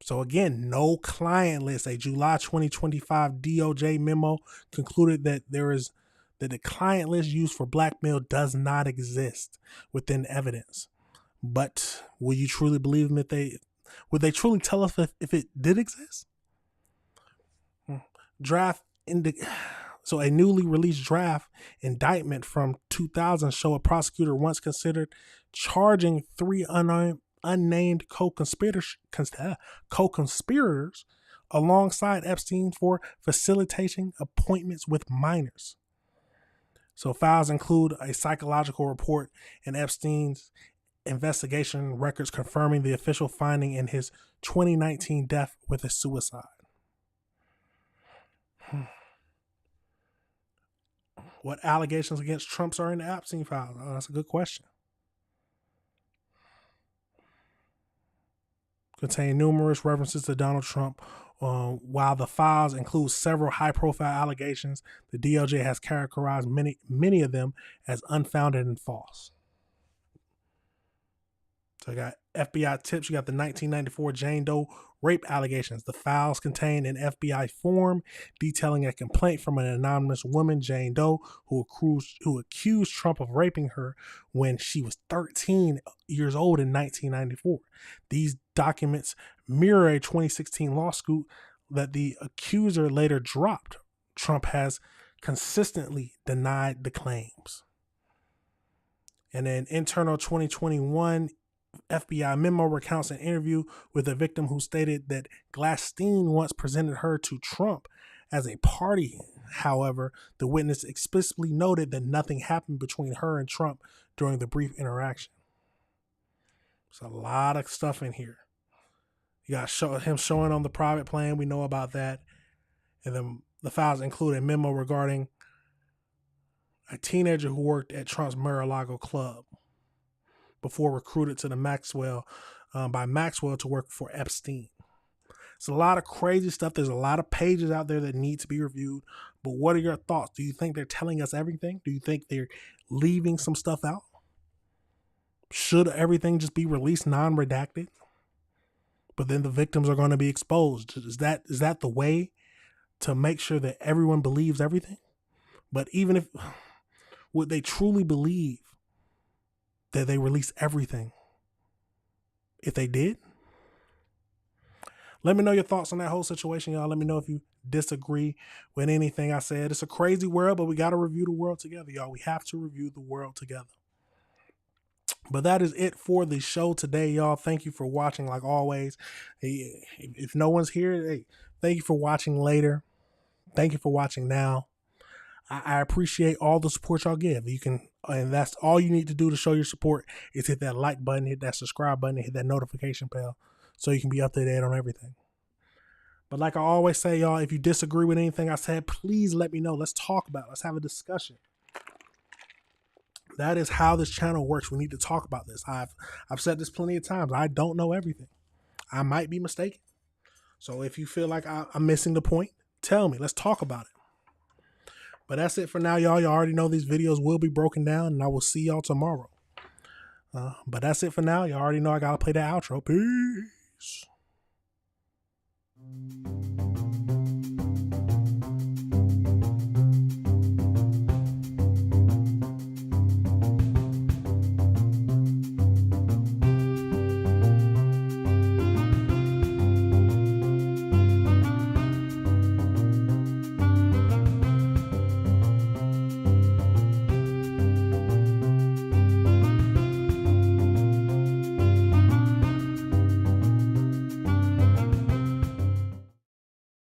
So again, no client list. A July 2025 DOJ memo concluded that the client list used for blackmail does not exist within evidence. But will you truly believe them would they truly tell us if it did exist? So a newly released draft indictment from 2000 show a prosecutor once considered charging 3 unnamed co-conspirators alongside Epstein for facilitating appointments with minors. So files include a psychological report and Epstein's investigation records confirming the official finding in his 2019 death with a suicide. What allegations against Trump are in the Epstein files? Oh, that's a good question. Contain numerous references to Donald Trump. While the files include several high-profile allegations, the DOJ has characterized many of them as unfounded and false. So I got FBI tips. You got the 1994 Jane Doe rape allegations. The files contain an FBI form detailing a complaint from an anonymous woman, Jane Doe, who accused Trump of raping her when she was 13 years old in 1994. These documents mirror a 2016 lawsuit that the accuser later dropped. Trump has consistently denied the claims. And then internal 2021 FBI memo recounts an interview with a victim who stated that Glastein once presented her to Trump as a party. However, the witness explicitly noted that nothing happened between her and Trump during the brief interaction. There's a lot of stuff in here. You got him showing on the private plane. We know about that. And then the files include a memo regarding a teenager who worked at Trump's Mar-a-Lago club before recruited to the by Maxwell to work for Epstein. It's a lot of crazy stuff. There's a lot of pages out there that need to be reviewed. But what are your thoughts? Do you think they're telling us everything? Do you think they're leaving some stuff out? Should everything just be released non-redacted? But then the victims are going to be exposed. Is that the way to make sure that everyone believes everything? But even if, would they truly believe that they release everything if they did? Let me know your thoughts on that whole situation, y'all. Let me know if you disagree with anything I said. It's a crazy world, but we got to review the world together, y'all. We have to review the world together. But that is it for the show today, y'all. Thank you for watching, like always. Hey, if no one's here, hey, thank you for watching later. Thank you for watching now. I appreciate all the support y'all give. And that's all you need to do to show your support is hit that like button, hit that subscribe button, hit that notification bell so you can be up to date on everything. But like I always say, y'all, if you disagree with anything I said, please let me know. Let's talk about it. Let's have a discussion. That is how this channel works. We need to talk about this. I've said this plenty of times. I don't know everything. I might be mistaken. So if you feel like I'm missing the point, tell me. Let's talk about it. But that's it for now, y'all. Y'all already know these videos will be broken down, and I will see y'all tomorrow. But that's it for now. Y'all already know I got to play the outro. Peace.